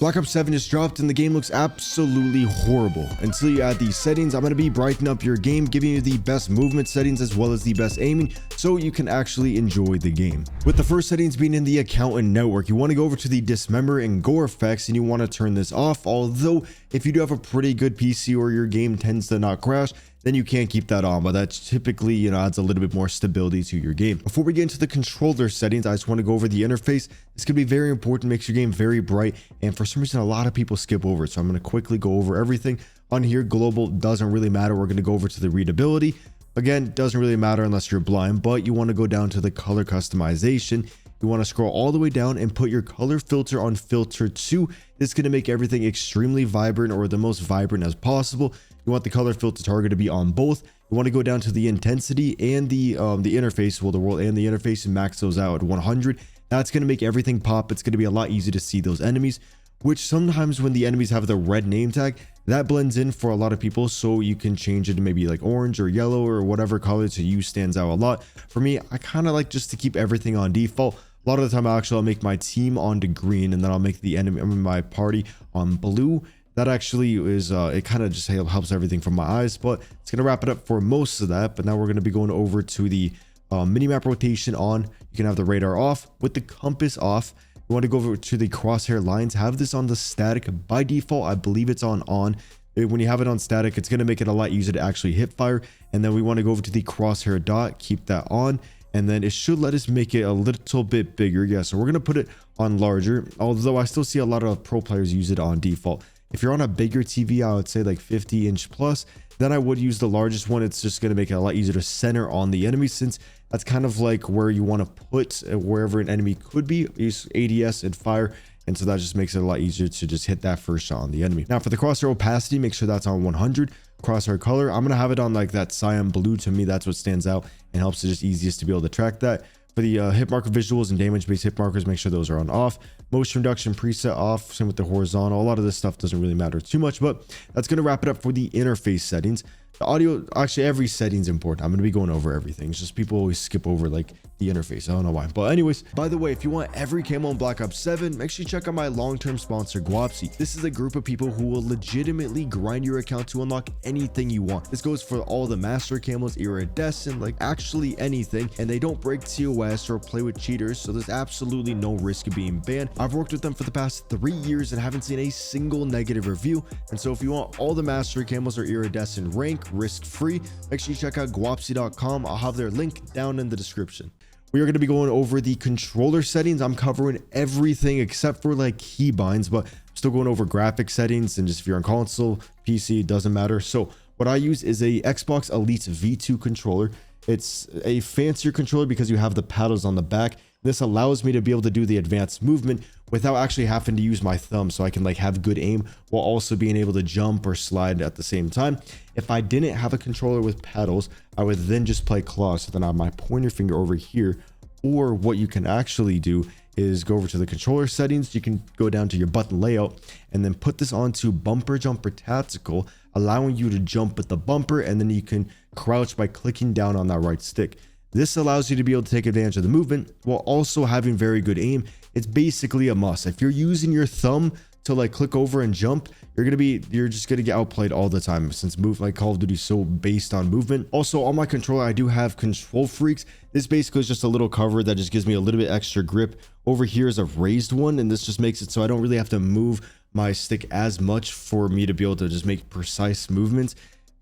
Black Ops 7 is dropped and the game looks absolutely horrible. Until you add these settings, I'm going to be brightening up your game, giving you the best movement settings as well as the best aiming so you can actually enjoy the game. With the first settings being in the account and network, you want to go over to the dismember and gore effects and you want to turn this off. Although if you do have a pretty good PC or your game tends to not crash, then you can't keep that on, but that's typically, adds a little bit more stability to your game. Before we get into the controller settings, I just want to go over the interface. This could be very important, makes your game very bright, and for some reason, a lot of people skip over it. So I'm going to quickly go over everything. On here, global doesn't really matter. We're going to go over to the readability. Again, doesn't really matter unless you're blind, but you want to go down to the color customization. You want to scroll all the way down and put your color filter on filter 2. This is going to make everything extremely vibrant, or the most vibrant as possible. You want the color filter target to be on both. You want to go down to the intensity and the interface, well, the world and the interface, and max those out at 100. That's going to make everything pop. It's going to be a lot easier to see those enemies, which sometimes when the enemies have the red name tag, that blends in for a lot of people. So you can change it to maybe like orange or yellow or whatever color to you stands out a lot. For me, I kind of like just to keep everything on default. A lot of the time, I'll make my team onto green, and then I'll make the enemy, my party on blue. That actually is, it kind of just helps everything from my eyes, but it's going to wrap it up for most of that. But now we're going to be going over to the minimap rotation on. You can have the radar off with the compass off. You want to go over to the crosshair lines, have this on the static by default. I believe it's on. When you have it on static, it's going to make it a lot easier to actually hip fire. And then we want to go over to the crosshair dot, keep that on. And then it should let us make it a little bit bigger. Yeah, so we're going to put it on larger, although I still see a lot of pro players use it on default. If you're on a bigger TV, I would say like 50-inch plus, then I would use the largest one. It's just going to make it a lot easier to center on the enemy, since that's kind of like where you want to put wherever an enemy could be. Use ADS and fire. And so that just makes it a lot easier to just hit that first shot on the enemy. Now for the crosshair opacity, make sure that's on 100. Crosshair color, I'm going to have it on like that cyan blue. To me, that's what stands out and helps it just easiest to be able to track that. For the hit marker visuals and damage based hit markers, make sure those are on off. Motion reduction preset off. Same with the horizontal. A lot of this stuff doesn't really matter too much, but that's going to wrap it up for the interface settings. The audio, actually every setting's important. I'm going to be going over everything. It's just people always skip over like the interface. I don't know why, but anyways, by the way, if you want every camo in Black Ops 7, make sure you check out my long-term sponsor Guapsi. This is a group of people who will legitimately grind your account to unlock anything you want. This goes for all the master camos, iridescent, like actually anything, and they don't break TOS or play with cheaters, so there's absolutely no risk of being banned. I've worked with them for the past 3 years and haven't seen a single negative review. And so if you want all the master camos or iridescent rank risk-free, make sure you check out guapsi.com. I'll have their link down in the description. We are going to be going over the controller settings. I'm covering everything except for like keybinds, but I'm still going over graphic settings, and just if you're on console, PC, it doesn't matter. So what I use is a Xbox Elite V2 controller. It's a fancier controller because you have the paddles on the back. This allows me to be able to do the advanced movement without actually having to use my thumb, so I can like have good aim while also being able to jump or slide at the same time. If I didn't have a controller with paddles, I would then just play claw. So then I have my pointer finger over here. Or what you can actually do is go over to the controller settings. You can go down to your button layout and then put this onto bumper jumper tactical, allowing you to jump with the bumper, and then you can crouch by clicking down on that right stick. This allows you to be able to take advantage of the movement while also having very good aim. It's basically a must. If you're using your thumb to like click over and jump, you're just gonna get outplayed all the time, since like Call of Duty is so based on movement. Also on my controller, I do have Control Freaks. This basically is just a little cover that just gives me a little bit extra grip. Over here is a raised one, and this just makes it so I don't really have to move my stick as much for me to be able to just make precise movements.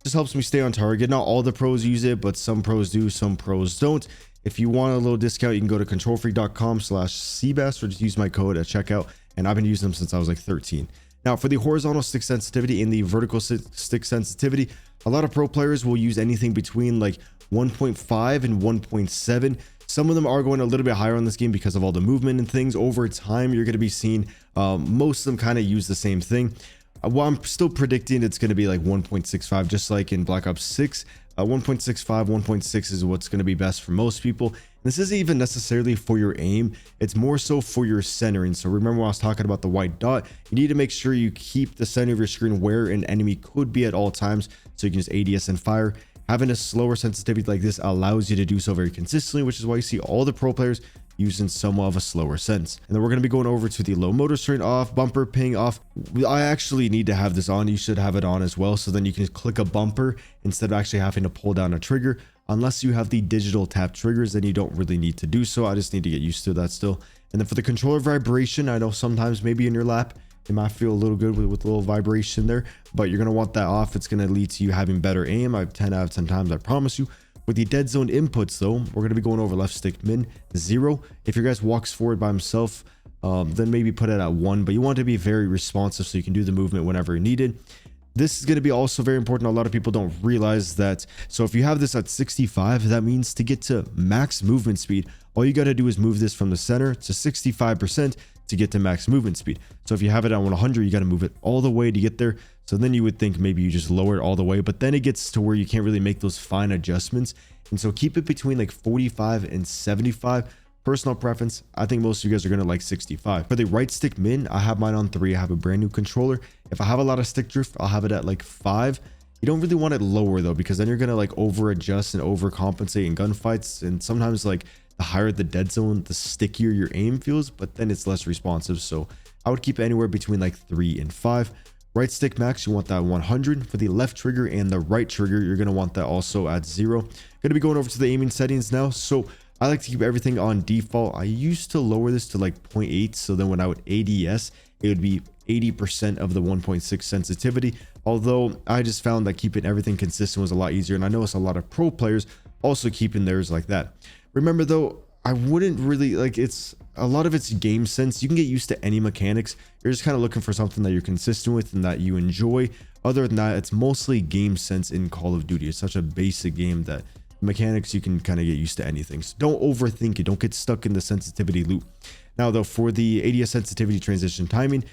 Just helps me stay on target. Not all the pros use it, but some pros do, some pros don't. If you want a little discount, you can go to controlfreak.com/cbest or just use my code at checkout. And I've been using them since I was like 13. Now for the horizontal stick sensitivity and the vertical stick sensitivity, a lot of pro players will use anything between like 1.5 and 1.7. Some of them are going a little bit higher on this game because of all the movement and things. Over time, you're going to be seeing most of them kind of use the same thing. Well, I'm still predicting it's going to be like 1.65, just like in Black Ops 6. 1.65, 1.6 is what's going to be best for most people. This isn't even necessarily for your aim. It's more so for your centering. So remember when I was talking about the white dot, you need to make sure you keep the center of your screen where an enemy could be at all times, so you can just ADS and fire. Having a slower sensitivity like this allows you to do so very consistently, which is why you see all the pro players using somewhat of a slower sense. And then we're going to be going over to the low motor strain off, bumper ping off. I actually need to have this on. You should have it on as well, so then you can click a bumper instead of actually having to pull down a trigger. Unless you have the digital tap triggers, then you don't really need to do so. I just need to get used to that still. And then for the controller vibration, I know sometimes maybe in your lap it might feel a little good with a little vibration there, but you're going to want that off. It's going to lead to you having better aim. I've 10 out of 10 times, I promise you. With the dead zone inputs though, we're going to be going over left stick min 0. If your guys walks forward by himself, then maybe put it at 1, but you want it to be very responsive so you can do the movement whenever needed. This is going to be also very important. A lot of people don't realize that. So if you have this at 65, that means to get to max movement speed, all you got to do is move this from the center to 65% to get to max movement speed. So if you have it at 100, you got to move it all the way to get there. So then you would think maybe you just lower it all the way, but then it gets to where you can't really make those fine adjustments. And so keep it between like 45 and 75. Personal preference, I think most of you guys are going to like 65. For the right stick min, I have mine on 3. I have a brand new controller. If I have a lot of stick drift, I'll have it at like 5. You don't really want it lower though, because then you're going to like over adjust and overcompensate in gunfights. And sometimes like the higher the dead zone, the stickier your aim feels, but then it's less responsive. So I would keep it anywhere between like 3 and 5. Right stick max, you want that 100. For the left trigger and the right trigger, you're going to want that also at 0. Going to be going over to the aiming settings now. So I like to keep everything on default. I used to lower this to like 0.8. So then when I would ADS, it would be 80% of the 1.6 sensitivity. Although I just found that keeping everything consistent was a lot easier. And I noticed a lot of pro players also keeping theirs like that. Remember though, I wouldn't really like a lot of it's game sense. You can get used to any mechanics. You're just kind of looking for something that you're consistent with and that you enjoy. Other than that, it's mostly game sense in Call of Duty. It's such a basic game that mechanics, you can kind of get used to anything. So don't overthink it. Don't get stuck in the sensitivity loop. Now though, for the ADS sensitivity transition timing,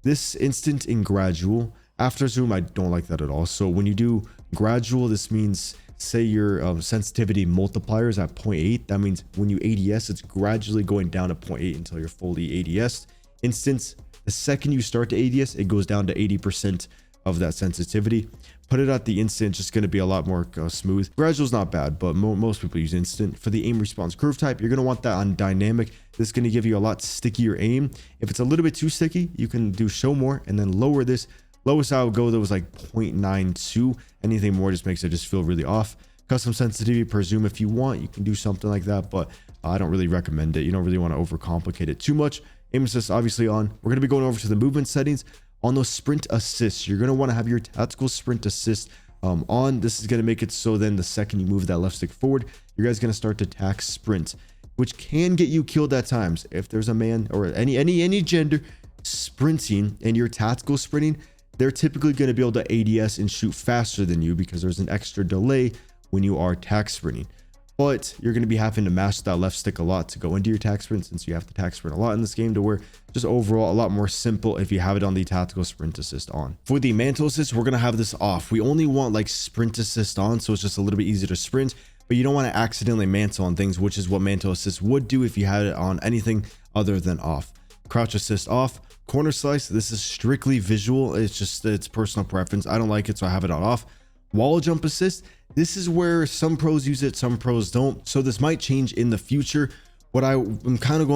this instant and gradual. After zoom, I don't like that at all. So when you do gradual, this means say your sensitivity multiplier is at 0.8. That means when you ADS, it's gradually going down to 0.8 until you're fully ADS. Instance, the second you start to ADS, it goes down to 80% of that sensitivity. Put it at the instant, just going to be a lot more smooth. Gradual is not bad, but most people use instant. For the aim response curve type, you're going to want that on dynamic. This is going to give you a lot stickier aim. If it's a little bit too sticky, you can do show more and then lower this. Lowest I would go though was like 0.92. Anything more just makes it just feel really off. Custom sensitivity per zoom, if you want, you can do something like that, but I don't really recommend it. You don't really want to overcomplicate it too much. Aim assist obviously on. We're going to be going over to the movement settings. On those sprint assists, you're going to want to have your tactical sprint assist on. This is going to make it so then the second you move that left stick forward, you guys going to start to tack sprint, which can get you killed at times. If there's a man or any gender sprinting and you're tactical sprinting, they're typically going to be able to ADS and shoot faster than you because there's an extra delay when you are tack sprinting. But you're going to be having to mash that left stick a lot to go into your tack sprint, since you have to tack sprint a lot in this game, to where just overall a lot more simple if you have it on the tactical sprint assist on. For the mantle assist, we're going to have this off. We only want like sprint assist on, so it's just a little bit easier to sprint, but you don't want to accidentally mantle on things, which is what mantle assist would do if you had it on anything other than off. Crouch assist off. Corner slice, this is strictly visual. It's personal preference. I don't like it, so I have it on off. Wall jump assist, this is where some pros use it, some pros don't, so this might change in the future. What I'm kind of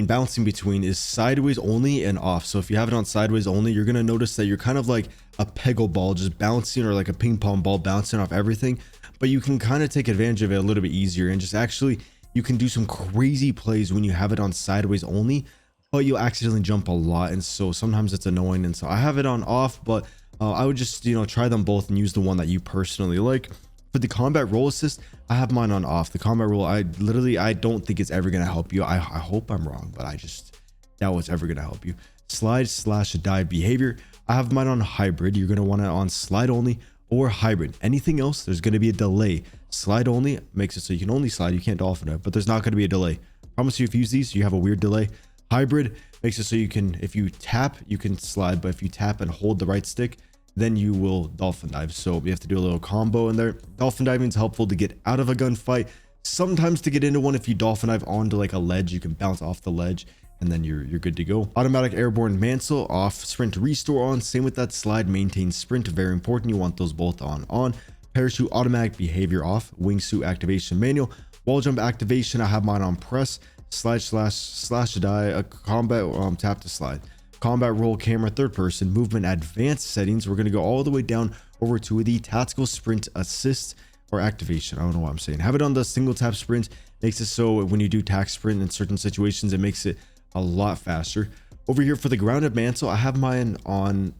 bouncing between is sideways only and off. So if you have it on sideways only, you're going to notice that you're kind of like a peggle ball just bouncing, or like a ping pong ball bouncing off everything, but you can kind of take advantage of it a little bit easier, and just actually you can do some crazy plays when you have it on sideways only, but you'll accidentally jump a lot, and so sometimes it's annoying. And so I have it on off, but I would just, try them both and use the one that you personally like. For the combat roll assist, I have mine on off. The combat roll, I don't think it's ever going to help you. I hope I'm wrong, but I just doubt it's ever going to help you. Slide/dive behavior, I have mine on hybrid. You're going to want it on slide only or hybrid. Anything else, there's going to be a delay. Slide only makes it so you can only slide, you can't dolphin dive, but there's not going to be a delay. Promise you, if you use these, you have a weird delay. Hybrid makes it so you can, if you tap, you can slide, but if you tap and hold the right stick, then you will dolphin dive. So you have to do a little combo in there. Dolphin diving is helpful to get out of a gunfight, sometimes to get into one. If you dolphin dive onto like a ledge, you can bounce off the ledge and then you're good to go. Automatic airborne mantle off, sprint restore on. Same with that slide, maintain sprint, very important. You want those both on. Parachute automatic behavior off, wingsuit activation manual. Wall jump activation, I have mine on press. slash die, a combat tap to slide, combat roll, camera, third person, movement, advanced settings. We're going to go all the way down over to the tactical sprint assist or activation. I don't know what I'm saying. Have it on the single tap sprint. Makes it so when you do tac sprint in certain situations, it makes it a lot faster. Over here for the grounded mantle, I have mine on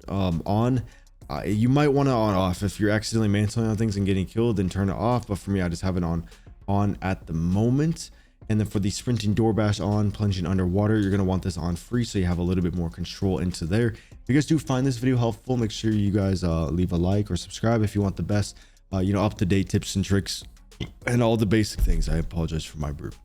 you might want to on off. If you're accidentally mantling on things and getting killed, then turn it off. But for me, I just have it on at the moment. And then for the sprinting door bash on, plunging underwater, you're going to want this on free, so you have a little bit more control into there. If you guys do find this video helpful, make sure you guys leave a like or subscribe if you want the best up-to-date tips and tricks and all the basic things. I apologize for my burp.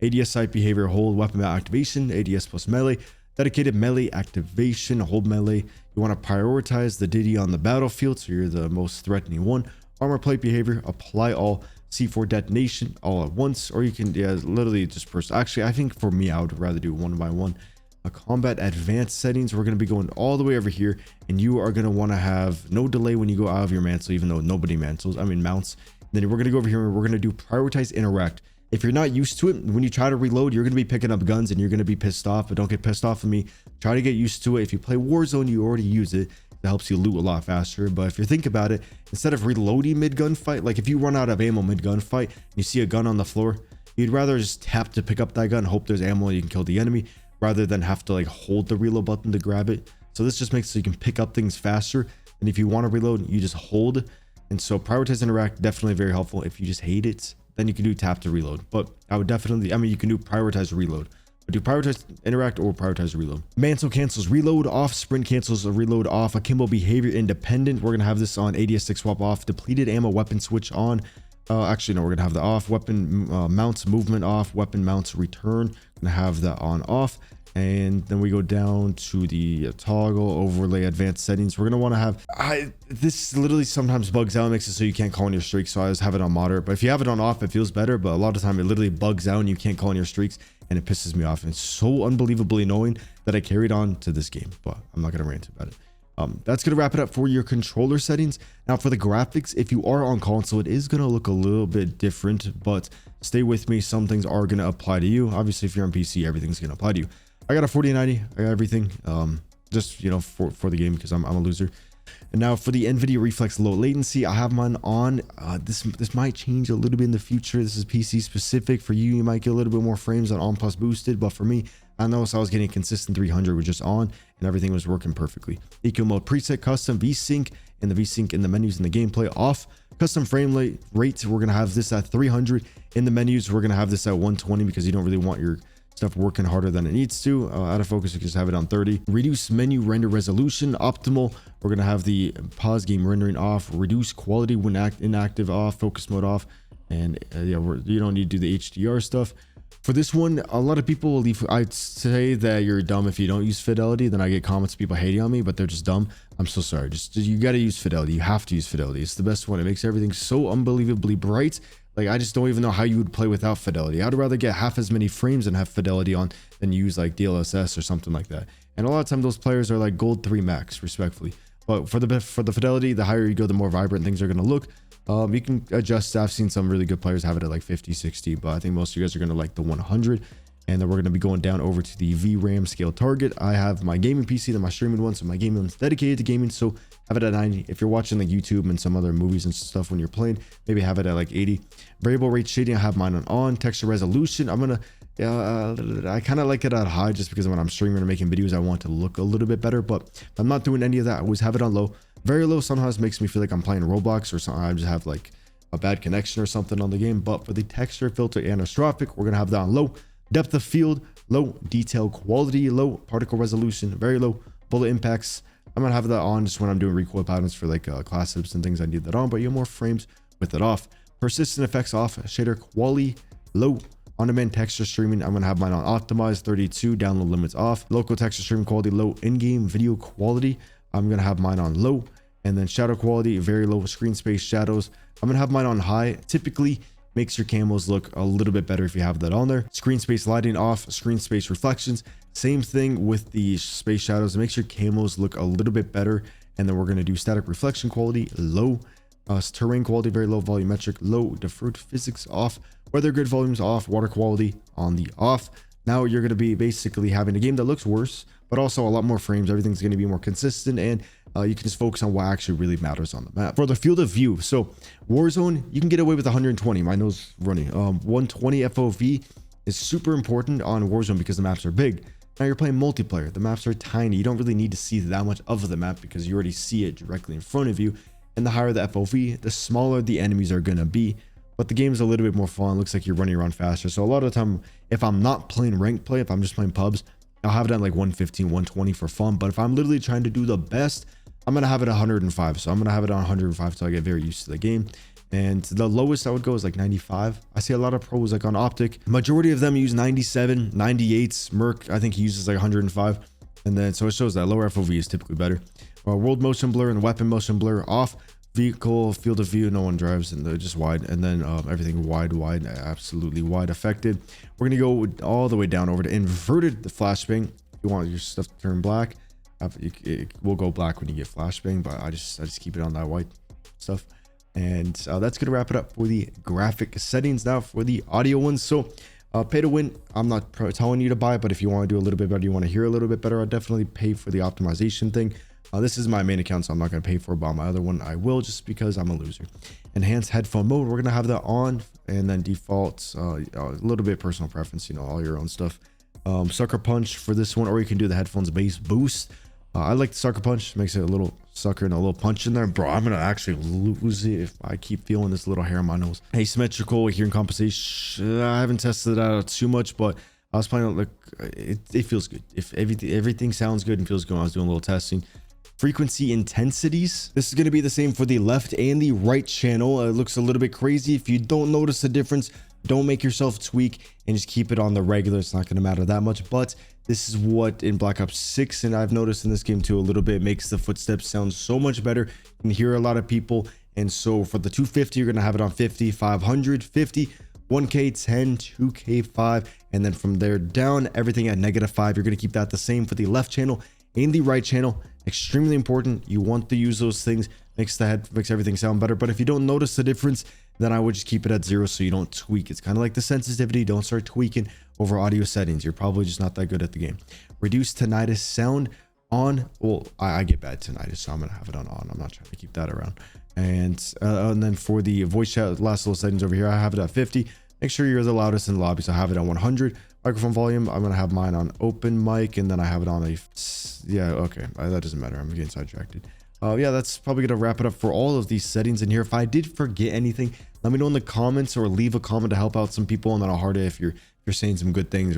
ADS site behavior, hold, weapon mount activation, ADS plus melee, dedicated melee activation, hold melee. You want to prioritize the Diddy on the battlefield, so you're the most threatening one. Armor plate behavior, apply all, C4 detonation all at once, or you can literally just actually, I think for me, I would rather do one by one. A combat advanced settings, we're going to be going all the way over here, and you are going to want to have no delay when you go out of your mantle, even though nobody mounts. Then we're going to go over here and we're going to do prioritize interact. If you're not used to it, when you try to reload, you're going to be picking up guns and you're going to be pissed off, but don't get pissed off with me. Try to get used to it. If you play Warzone, you already use it. That helps you loot a lot faster. But if you think about it, instead of reloading mid gunfight, like if you run out of ammo mid gunfight and you see a gun on the floor, you'd rather just tap to pick up that gun, hope there's ammo and you can kill the enemy, rather than have to like hold the reload button to grab it. So this just makes it so you can pick up things faster. And if you want to reload, you just hold. And so prioritize interact, definitely very helpful. If you just hate it, then you can do tap to reload. But I would definitely, you can do prioritize reload. But do prioritize interact or prioritize reload. Mantle cancels reload off, sprint cancels a reload off, akimbo behavior independent. We're going to have this on, ADS stick swap off, depleted ammo weapon switch on. Actually, no, we're going to have that off. Weapon mounts movement off, weapon mounts return. Going to have that on off. And then we go down to the toggle overlay advanced settings. We're going to want to have this literally sometimes bugs out and makes it so you can't call in your streaks. So I just have it on moderate, but if you have it on off, it feels better. But a lot of the time it literally bugs out and you can't call in your streaks and it pisses me off. And it's so unbelievably annoying that I carried on to this game, but I'm not going to rant about it. That's going to wrap it up for your controller settings. Now for the graphics, if you are on console, it is going to look a little bit different, but stay with me. Some things are going to apply to you. Obviously, if you're on PC, everything's going to apply to you. I got a 4090. I got everything, just for the game because I'm a loser. And now for the NVIDIA Reflex low latency, I have mine on. This might change a little bit in the future. This is PC specific. For you, you might get a little bit more frames on plus boosted, but for me, I noticed I was getting consistent 300 with just on, and everything was working perfectly. EQ mode preset, custom VSync, and the VSync in the menus and the gameplay off. Custom frame rate, we're gonna have this at 300. In the menus, we're gonna have this at 120 because you don't really want your stuff working harder than it needs to. Out of focus, you can just have it on 30. Reduce menu render resolution optimal. We're gonna have the pause game rendering off. Reduce quality when inactive off. Focus mode off. And yeah, you don't need to do the HDR stuff. For this one, a lot of people will leave. I'd say that you're dumb if you don't use fidelity. Then I get comments of people hating on me, but they're just dumb. I'm so sorry. Just you got to use fidelity. You have to use fidelity. It's the best one. It makes everything so unbelievably bright. Like, I just don't even know how you would play without fidelity. I'd rather get half as many frames and have fidelity on than use like DLSS or something like that. And a lot of time those players are like gold 3 max, respectfully. But for the fidelity, the higher you go, the more vibrant things are going to look. You can adjust. I've seen some really good players have it at like 50, 60, but I think most of you guys are going to like the 100. And then we're going to be going down over to the VRAM scale target. I have my gaming PC, then my streaming one. So my gaming one's dedicated to gaming. So have it at 90. If you're watching like YouTube and some other movies and stuff when you're playing, maybe have it at like 80. Variable rate shading, I have mine on. Texture resolution, I'm going to, I kind of like it at high just because when I'm streaming or making videos, I want to look a little bit better. But if I'm not doing any of that, I always have it on low. Very low sometimes makes me feel like I'm playing Roblox or something. I just have like a bad connection or something on the game. But for the texture filter anastrophic, we're going to have that on low. Depth of field, low. Detail quality, low. Particle resolution, very low. Bullet impacts, I'm going to have that on just when I'm doing recoil patterns for like class tips and things. I need that on, but you have more frames with it off. Persistent effects off. Shader quality, low. On-demand texture streaming, I'm going to have mine on optimized, 32. Download limits off. Local texture streaming quality, low. In-game video quality, I'm going to have mine on low. And then shadow quality, very low. Screen space shadows, I'm going to have mine on high. Typically makes your camos look a little bit better if you have that on there. Screen space lighting off. Screen space reflections, same thing with the space shadows. It makes your camos look a little bit better. And then we're going to do static reflection quality, low. Terrain quality, very low. Volumetric, low. Deferred physics off. Weather grid volumes off. Water quality on the off. Now you're going to be basically having a game that looks worse, but also a lot more frames. Everything's going to be more consistent, and you can just focus on what actually really matters on the map. For the field of view, so Warzone, you can get away with 120. My nose running. 120 FOV is super important on Warzone because the maps are big. Now you're playing multiplayer. The maps are tiny. You don't really need to see that much of the map because you already see it directly in front of you. And the higher the FOV, the smaller the enemies are going to be. But the game is a little bit more fun. Looks like you're running around faster. So a lot of the time, if I'm not playing ranked play, if I'm just playing pubs, I'll have it at like 115, 120 for fun. But if I'm literally trying to do the best, I'm going to have it at 105. So I'm going to have it on 105 till I get very used to the game. And the lowest I would go is like 95. I see a lot of pros like on Optic. Majority of them use 97, 98s. Merc, I think he uses like 105. And then so it shows that lower FOV is typically better. World motion blur and weapon motion blur off. Vehicle field of view, no one drives, and they're just wide. And then everything wide, absolutely wide affected. We're gonna go all the way down over to inverted the flashbang. If you want your stuff to turn black, it will go black when you get flashbang, but I just keep it on that white stuff. And that's gonna wrap it up for the graphic settings. Now for the audio ones. So pay to win, I'm not telling you to buy, but if you want to do a little bit better, you want to hear a little bit better, I'll definitely pay for the optimization thing. This is my main account, so I'm not going to pay for it, but on my other one I will, just because I'm a loser. Enhanced headphone mode, we're going to have that on, and then defaults, a little bit personal preference, you know, all your own stuff. Sucker punch for this one, or you can do the headphones bass boost. I like the sucker punch, makes it a little sucker and a little punch in there. Bro, I'm gonna actually lose it if I keep feeling this little hair on my nose. Asymmetrical hearing compensation, I haven't tested that out too much, but I was playing, like, it feels good. If everything sounds good and feels good, I was doing a little testing. Frequency intensities, this is going to be the same for the left and the right channel. It looks a little bit crazy. If you don't notice the difference, don't make yourself tweak and just keep it on the regular. It's not going to matter that much, but this is what in Black Ops 6, and I've noticed in this game too a little bit, makes the footsteps sound so much better. You can hear a lot of people. And so for the 250, you're going to have it on 50, 500, 50, 1K 10, 2K 5, and then from there down, everything at -5. You're going to keep that the same for the left channel and the right channel. Extremely important. You want to use those things. Makes everything sound better. But if you don't notice the difference, then I would just keep it at 0 so you don't tweak. It's kind of like the sensitivity. Don't start tweaking over audio settings. You're probably just not that good at the game. Reduce tinnitus sound on. Well, I get bad tinnitus, so I'm gonna have it on. I'm not trying to keep that around. And then for the voice chat, last little settings over here, I have it at 50. Make sure you're the loudest in the lobby, so I have it on 100. Microphone volume, I'm gonna have mine on open mic, and then I have it on a, yeah, okay, that doesn't matter. I'm getting sidetracked. Yeah, that's probably gonna wrap it up for all of these settings in here. If I did forget anything, let me know in the comments, or leave a comment to help out some people, and then I'll heart it if you're saying some good things.